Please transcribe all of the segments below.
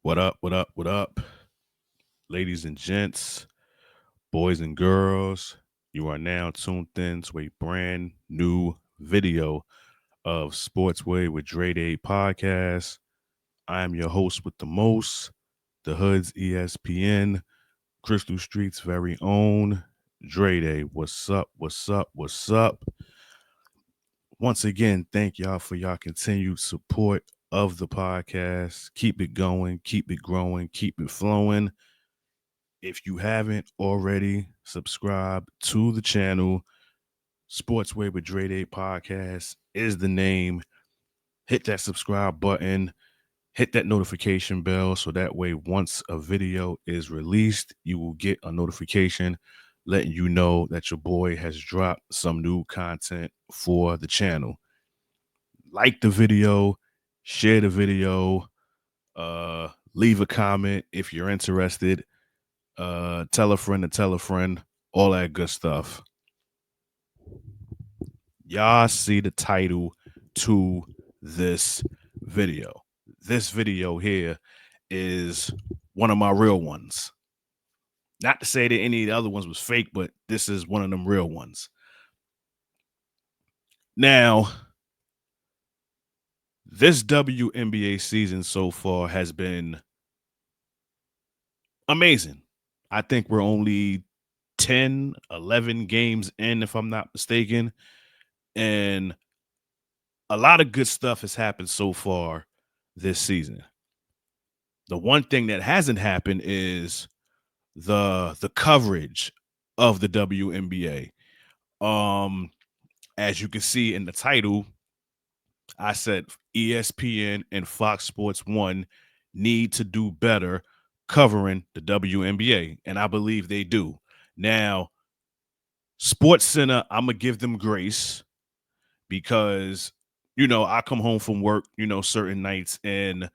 What up? What up? What up? Ladies and gents, boys and girls, you are now tuned in to a brand new video of Sportsway with Dre Day podcast. I am your host with the most, the Hood's ESPN, Crystal Street's very own Dre Day. What's up? What's up? What's up? Once again, thank y'all for y'all continued support of the podcast. Keep it going, keep it growing, keep it flowing. If you haven't already, subscribe to the channel. Sportsway with Dre Day Podcast is the name. Hit that subscribe button. Hit that notification bell so that way once a video is released, you will get a notification letting you know that your boy has dropped some new content for the channel. Like the video, share the video, leave a comment if you're interested. Tell a friend to tell a friend, all that good stuff. Y'all see the title to this video. This video here is one of my real ones. Not to say that any of the other ones was fake, but this is one of them real ones. Now, this WNBA season so far has been amazing. I think we're only 10, 11 games in, if I'm not mistaken. And a lot of good stuff has happened so far this season. The one thing that hasn't happened is the coverage of the WNBA. As you can see in the title, I said ESPN and Fox Sports 1 need to do better covering the WNBA, and I believe they do. Now, Sports Center, I'm gonna give them grace because I come home from work, certain nights, and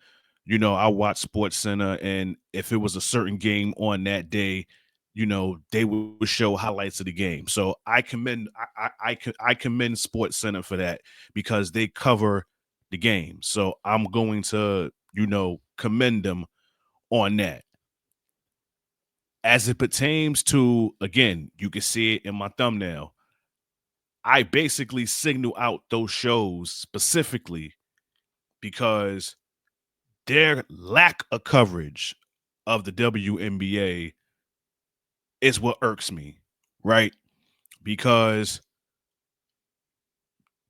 I watch Sports Center, and if it was a certain game on that day, they would show highlights of the game. So I commend I commend Sports Center for that because they cover the game. So I'm going to commend them on that. As it pertains to, again, you can see it in my thumbnail. I basically signal out those shows specifically because their lack of coverage of the WNBA is what irks me, right? Because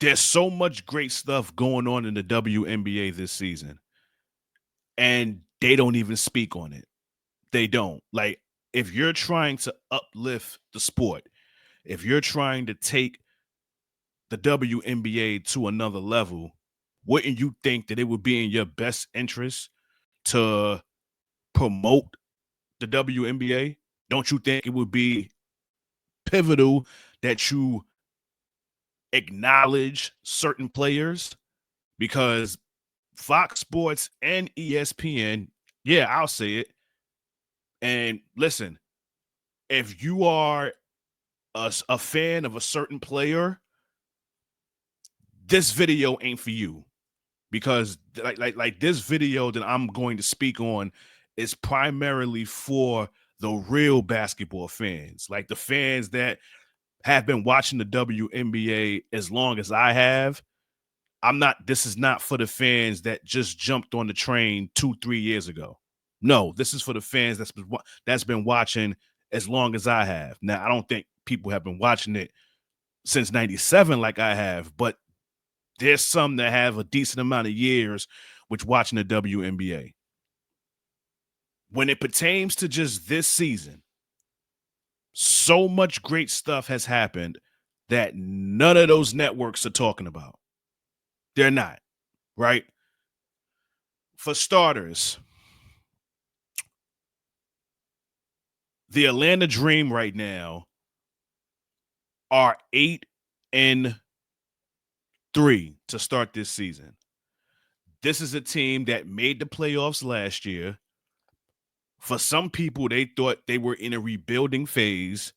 there's so much great stuff going on in the WNBA this season, and they don't even speak on it. They don't. Like, if you're trying to uplift the sport, if you're trying to take the WNBA to another level, wouldn't you think that it would be in your best interest to promote the WNBA? Don't you think it would be pivotal that you acknowledge certain players? Because Fox Sports and ESPN, yeah, I'll say it. And listen, if you are a fan of a certain player, this video ain't for you. Because like this video that I'm going to speak on is primarily for the real basketball fans, like the fans that have been watching the WNBA as long as I have. This is not for the fans that just jumped on the train 2-3 years ago. No, this is for the fans that's been watching as long as I have. Now, I don't think people have been watching it since 97 like I have, but there's some that have a decent amount of years with watching the WNBA. When it pertains to just this season, so much great stuff has happened that none of those networks are talking about. They're not, right? For starters, the Atlanta Dream right now are 8-3 to start this season. This is a team that made the playoffs last year. For some people, they thought they were in a rebuilding phase.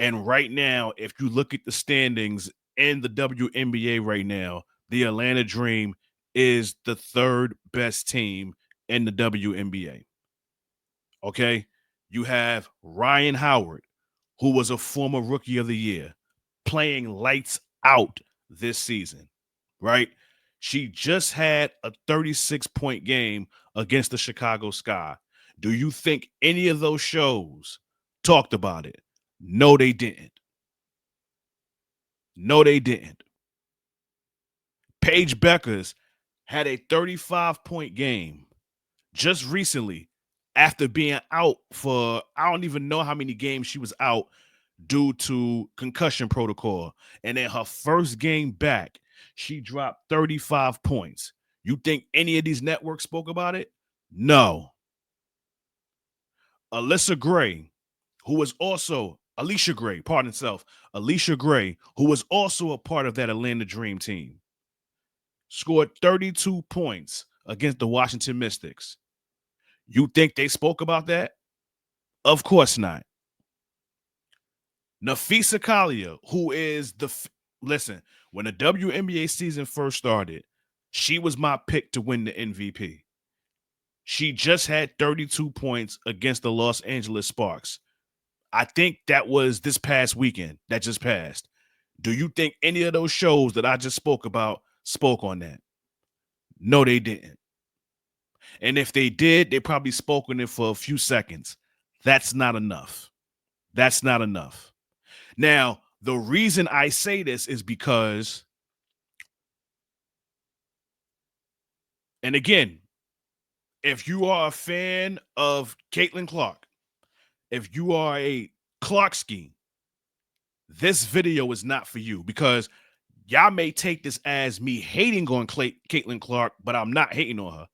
And right now, if you look at the standings in the WNBA right now, the Atlanta Dream is the third best team in the WNBA. Okay. You have Ryan Howard, who was a former rookie of the year, playing lights out this season, right? She just had a 36-point game against the Chicago Sky. Do you think any of those shows talked about it? No, they didn't. No, they didn't. Paigebueckers had a 35-point game just recently after being out for I don't even know how many games she was out due to concussion protocol. And in her first game back, she dropped 35 points. You think any of these networks spoke about it? No. Alyssa Gray, who was also Alicia Gray, pardon itself, Alicia Gray, who was also a part of that Atlanta Dream team, scored 32 points against the Washington Mystics. You think they spoke about that? Of course not. Napheesacollier, who is listen, when the WNBA season first started, she was my pick to win the MVP. She just had 32 points against the Los Angeles Sparks. I think that was this past weekend that just passed. Do you think any of those shows that I just spoke about spoke on that? No, they didn't. And if they did, they probably spoke on it for a few seconds. That's not enough. That's not enough. Now, the reason I say this is because, and again, if you are a fan of Caitlin Clark, if you are a Clarkski, this video is not for you because y'all may take this as me hating on Caitlin Clark, but I'm not hating on her.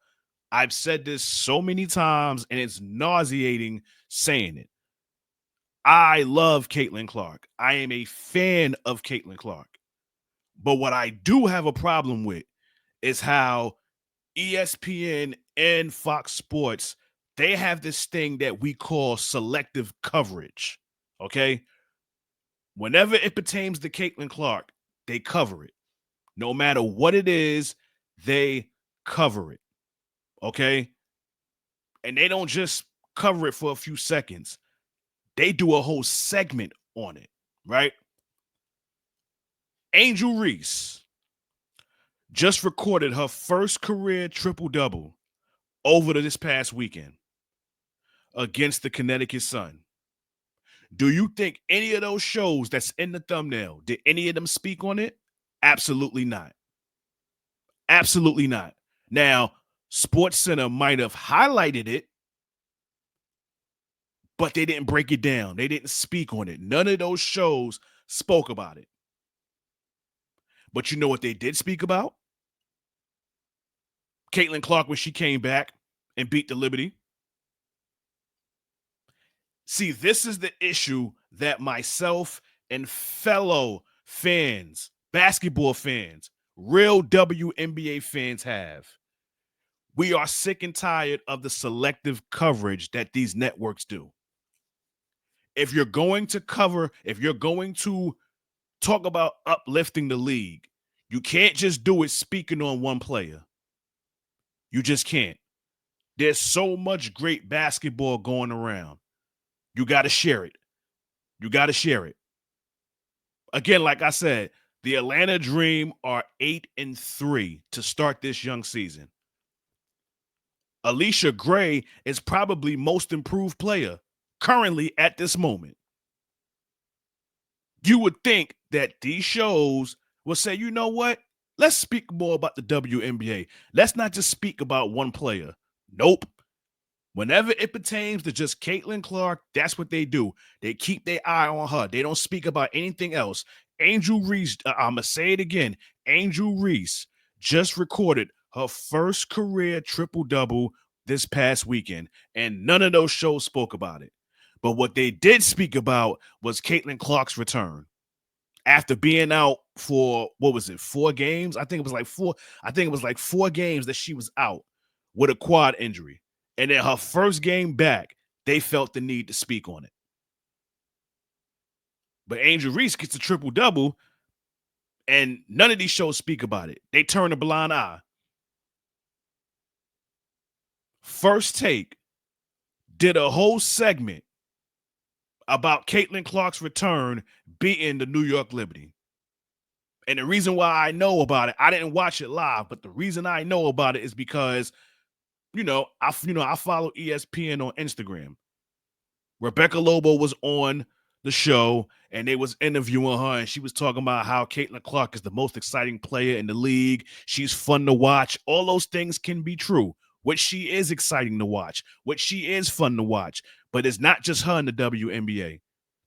I've said this so many times and it's nauseating saying it. I love Caitlin Clark. I am a fan of Caitlin Clark. But what I do have a problem with is how ESPN and Fox Sports, they have this thing that we call selective coverage. Okay. Whenever it pertains to Caitlin Clark, they cover it. No matter what it is, they cover it. Okay. And they don't just cover it for a few seconds, they do a whole segment on it. Right. Angel Reese just recorded her first career triple-double over this past weekend against the Connecticut Sun. Do you think any of those shows that's in the thumbnail, did any of them speak on it? Absolutely not. Absolutely not. Now, SportsCenter might have highlighted it, but they didn't break it down. They didn't speak on it. None of those shows spoke about it. But you know what they did speak about? Caitlin Clark when she came back and beat the Liberty. See, this is the issue that myself and fellow fans, basketball fans, real WNBA fans have. We are sick and tired of the selective coverage that these networks do. If you're going to talk about uplifting the league, you can't just do it speaking on one player. You just can't. There's so much great basketball going around. You got to share it. You got to share it. Again, like I said, the Atlanta Dream are 8-3 to start this young season. Alicia Gray is probably most improved player currently at this moment. You would think that these shows will say, you know what? Let's speak more about the WNBA. Let's not just speak about one player. Nope. Whenever it pertains to just Caitlin Clark, that's what they do. They keep their eye on her. They don't speak about anything else. Angel Reese, I'm going to say it again. Angel Reese just recorded her first career triple-double this past weekend, and none of those shows spoke about it. But what they did speak about was Caitlin Clark's return. After being out for, 4 games? I think it was like 4 games that she was out with a quad injury. And in her first game back, they felt the need to speak on it. But Angel Reese gets a triple-double, and none of these shows speak about it. They turn a blind eye. First Take did a whole segment about Caitlin Clark's return beating the New York Liberty. And the reason why I know about it, I didn't watch it live, but the reason I know about it is because, I follow ESPN on Instagram. Rebecca Lobo was on the show and they was interviewing her, and she was talking about how Caitlin Clark is the most exciting player in the league. She's fun to watch. All those things can be true. What she is exciting to watch, what she is fun to watch, but it's not just her in the WNBA.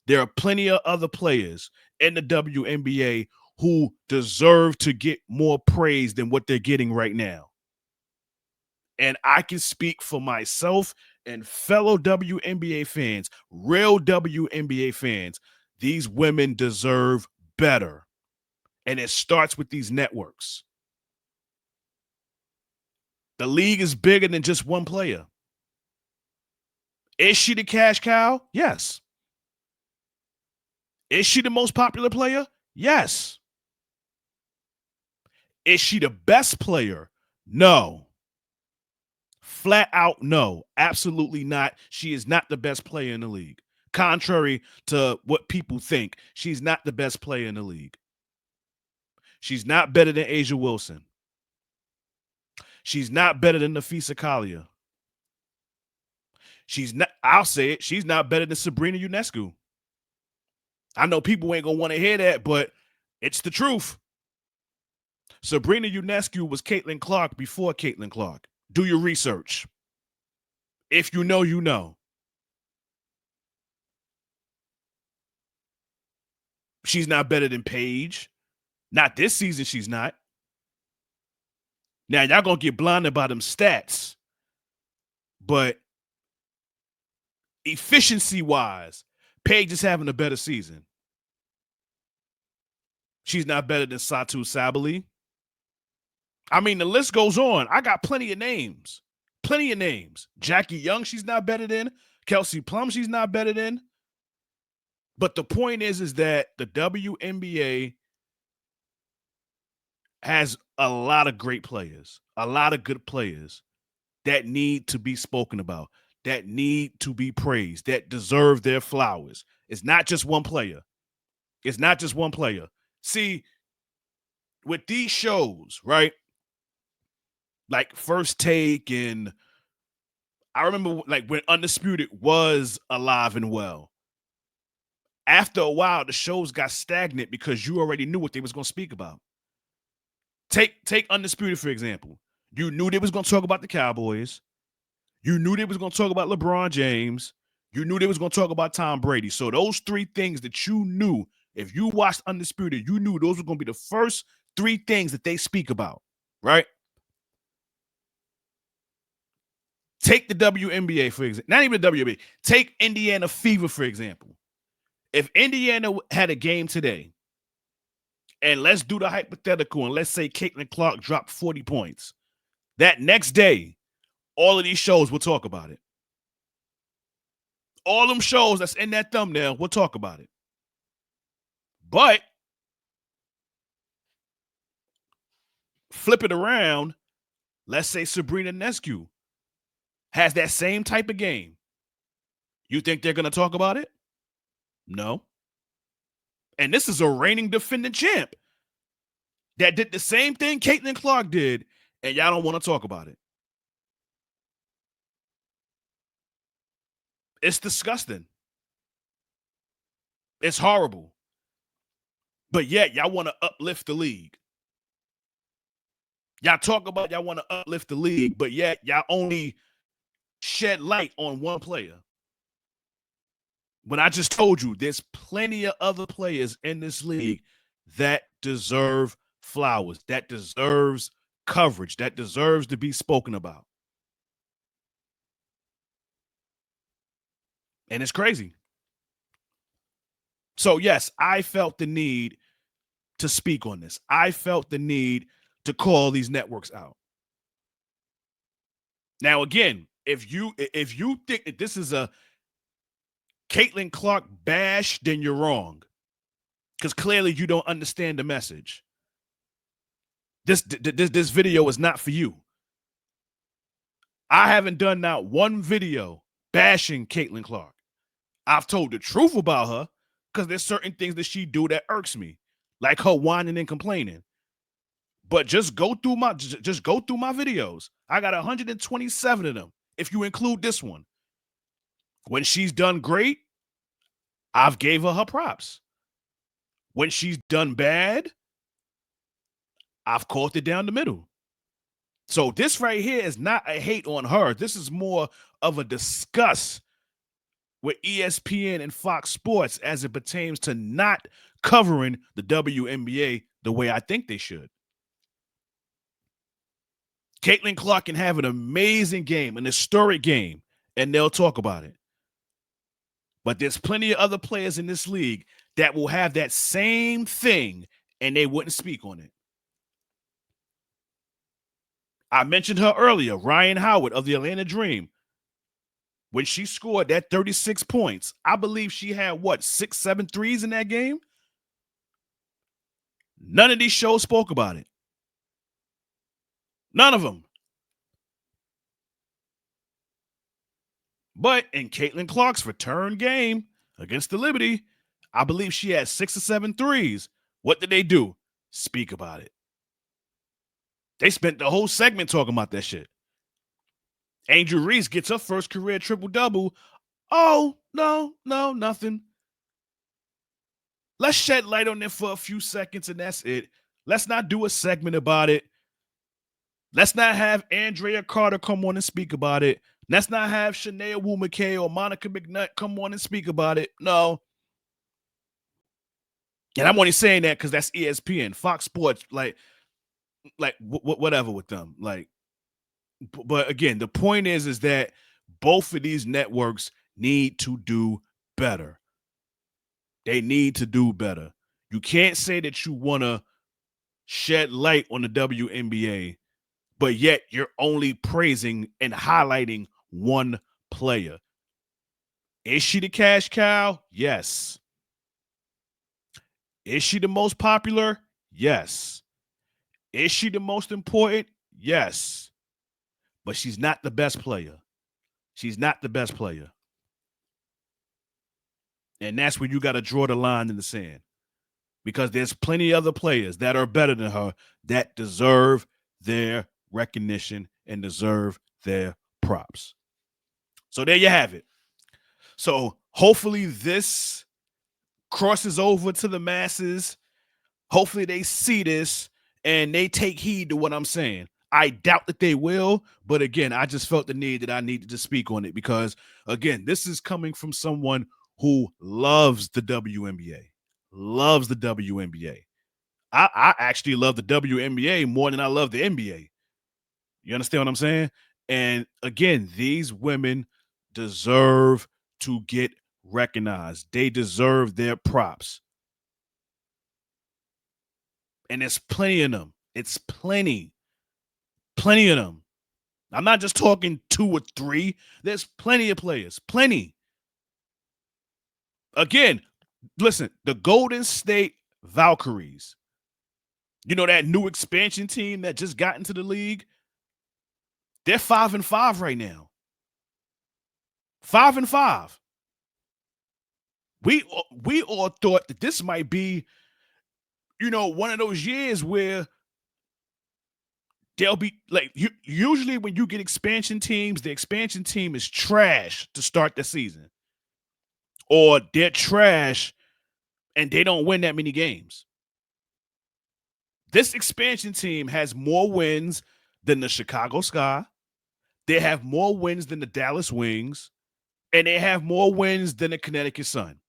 There are plenty of other players in the WNBA who deserve to get more praise than what they're getting right now. And I can speak for myself and fellow WNBA fans, real WNBA fans. These women deserve better. And it starts with these networks. The league is bigger than just one player. Is she the cash cow? Yes. Is she the most popular player? Yes. Is she the best player? No. Flat out no. Absolutely not. She is not the best player in the league. Contrary to what people think, she's not the best player in the league. She's not better than Ajawilson. She's not better than napheesacollier. She's not, I'll say it, she's not better than sabrinaionescu. I know people ain't gonna want to hear that, but it's the truth. Sabrinaionescu was Caitlin Clark before Caitlin Clark. Do your research. If you know, you know. She's not better than Paige. Not this season, she's not. Now, y'all gonna get blinded by them stats, but efficiency-wise, Paige is having a better season. She's not better than Satou Sabally. I mean, the list goes on. I got plenty of names. Plenty of names. Jackie Young, she's not better than. Kelsey Plum, she's not better than. But the point is that the WNBA has a lot of great players, a lot of good players that need to be spoken about, that need to be praised, that deserve their flowers. It's not just one player. It's not just one player. See, with these shows, right? Like First Take, and I remember like when Undisputed was alive and well. After a while, the shows got stagnant because you already knew what they was going to speak about. Take Undisputed, for example. You knew they was going to talk about the Cowboys. You knew they was going to talk about LeBron James. You knew they was going to talk about Tom Brady. So those three things that you knew, if you watched Undisputed, you knew those were going to be the first three things that they speak about, right? Take the WNBA, for example. Not even the WNBA. Take Indiana Fever, for example. If Indiana had a game today, and let's do the hypothetical, and let's say Caitlin Clark dropped 40 points, that next day, all of these shows will talk about it. All them shows that's in that thumbnail, we'll talk about it. But flip it around, let's say sabrinaionescu has that same type of game. You think they're going to talk about it? No. And this is a reigning defending champ that did the same thing Caitlin Clark did, and y'all don't want to talk about it. It's disgusting. It's horrible. But yet, y'all want to uplift the league. Y'all talk about y'all want to uplift the league, but yet y'all only shed light on one player. When I just told you, there's plenty of other players in this league that deserve flowers, that deserves coverage, that deserves to be spoken about. And it's crazy. So, yes, I felt the need to speak on this. I felt the need to call these networks out. Now, again, if you think that this is a Caitlin Clark bash, then you're wrong. Because clearly you don't understand the message. This video is not for you. I haven't done not one video bashing Caitlin Clark. I've told the truth about her because there's certain things that she do that irks me, like her whining and complaining. But just go through my videos. I got 127 of them. If you include this one, when she's done great, I've gave her props. When she's done bad, I've called it down the middle. So this right here is not a hate on her. This is more of a discuss with ESPN and Fox Sports as it pertains to not covering the WNBA the way I think they should. Caitlin Clark can have an amazing game, an historic game, and they'll talk about it. But there's plenty of other players in this league that will have that same thing and they wouldn't speak on it. I mentioned her earlier, Ryan Howard of the Atlanta Dream. When she scored that 36 points, I believe she had, 6, 7 threes in that game? None of these shows spoke about it. None of them. But in Caitlin Clark's return game against the Liberty, I believe she had 6 or 7 threes. What did they do? Speak about it. They spent the whole segment talking about that shit. Angel Reese gets her first career triple-double. Oh, no, nothing. Let's shed light on it for a few seconds, and that's it. Let's not do a segment about it. Let's not have Andrea Carter come on and speak about it. Let's not have Shania Wu-McKay or Monica McNutt come on and speak about it. No. And I'm only saying that because that's ESPN, Fox Sports, whatever with them. But again, the point is that both of these networks need to do better. They need to do better. You can't say that you want to shed light on the WNBA, but yet you're only praising and highlighting one player. Is she the cash cow? Yes. Is she the most popular? Yes. Is she the most important? Yes. But she's not the best player. She's not the best player. And that's where you got to draw the line in the sand. Because there's plenty of other players that are better than her that deserve their recognition and deserve their props. So there you have it. So hopefully this crosses over to the masses. Hopefully they see this and they take heed to what I'm saying. I doubt that they will, but again, I just felt the need that I needed to speak on it because, again, this is coming from someone who loves the WNBA, loves the WNBA. I actually love the WNBA more than I love the NBA. You understand what I'm saying? And again, these women deserve to get recognized. They deserve their props. And there's plenty of them. It's plenty of them. I'm not just talking 2 or 3. There's plenty of players. Plenty. Again, listen, the Golden State Valkyries, you know, that new expansion team that just got into the league, they're 5-5 right now. 5-5. We all thought that this might be, you know, one of those years where they'll be like, usually when you get expansion teams, the expansion team is trash to start the season. Or they're trash and they don't win that many games. This expansion team has more wins than the Chicago Sky. They have more wins than the Dallas Wings. And they have more wins than the Connecticut Sun.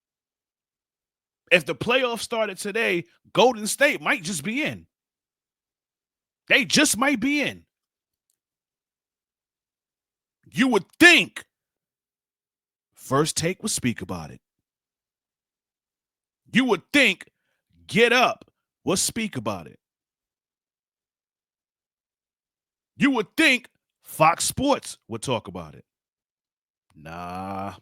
If the playoffs started today, Golden State might just be in. They just might be in. You would think First Take would speak about it. You would think Get Up will speak about it. You would think Fox Sports would talk about it. Nah.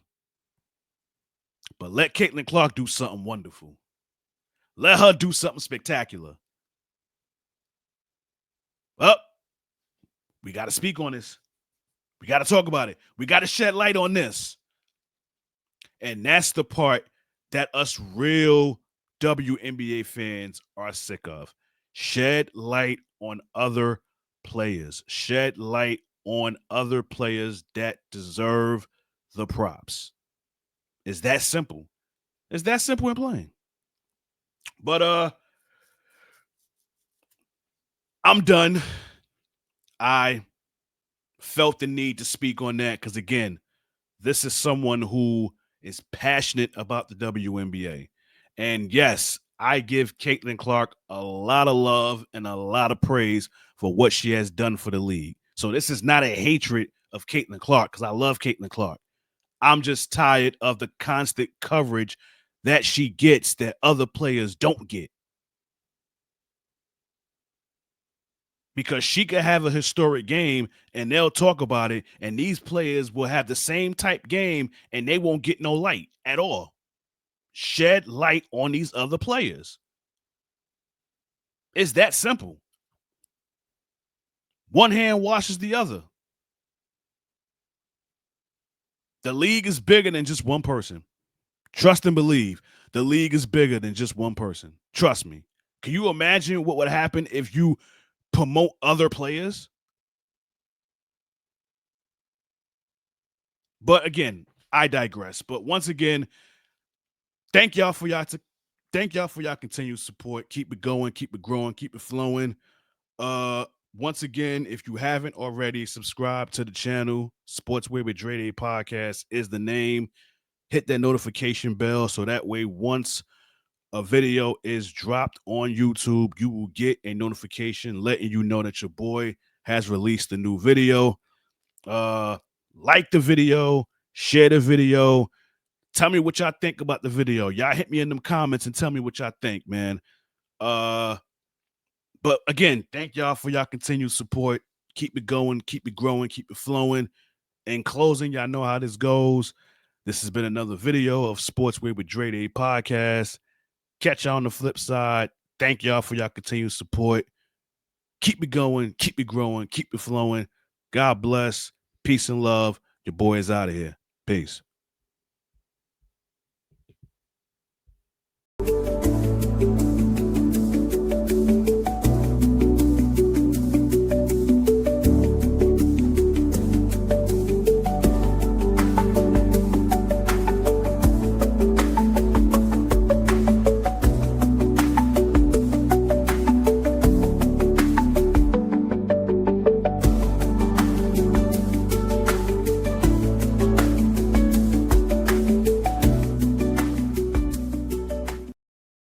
But let Caitlin Clark do something wonderful. Let her do something spectacular. Well, we got to speak on this. We got to talk about it. We got to shed light on this. And that's the part that us real WNBA fans are sick of. Shed light on other players. Shed light on other players that deserve the props. It's that simple. It's that simple and plain. But I'm done. I felt the need to speak on that because, again, this is someone who is passionate about the WNBA. And yes, I give Caitlin Clark a lot of love and a lot of praise for what she has done for the league. So this is not a hatred of Caitlin Clark because I love Caitlin Clark. I'm just tired of the constant coverage that she gets that other players don't get. Because she could have a historic game and they'll talk about it, and these players will have the same type game and they won't get no light at all. Shed light on these other players. It's that simple. One hand washes the other. The league is bigger than just one person. Trust and believe. The league is bigger than just one person. Trust me. Can you imagine what would happen if you promote other players? But again, I digress. But once again, thank y'all for y'all continued support. Keep it going, keep it growing, keep it flowing. Once again, if you haven't already, subscribe to the channel. Sportswear with Dre Day Podcast is the name. Hit that notification bell so that way once a video is dropped on YouTube, you will get a notification letting you know that your boy has released a new video. Like the video, share the video. Tell me what y'all think about the video. Y'all hit me in them comments and tell me what y'all think, man. But again, thank y'all for y'all continued support. Keep it going, keep it growing, keep it flowing. In closing, y'all know how this goes. This has been another video of Sportswear with Dre Day Podcast. Catch y'all on the flip side. Thank y'all for y'all continued support. Keep it going, keep it growing, keep it flowing. God bless. Peace and love. Your boy is out of here. Peace.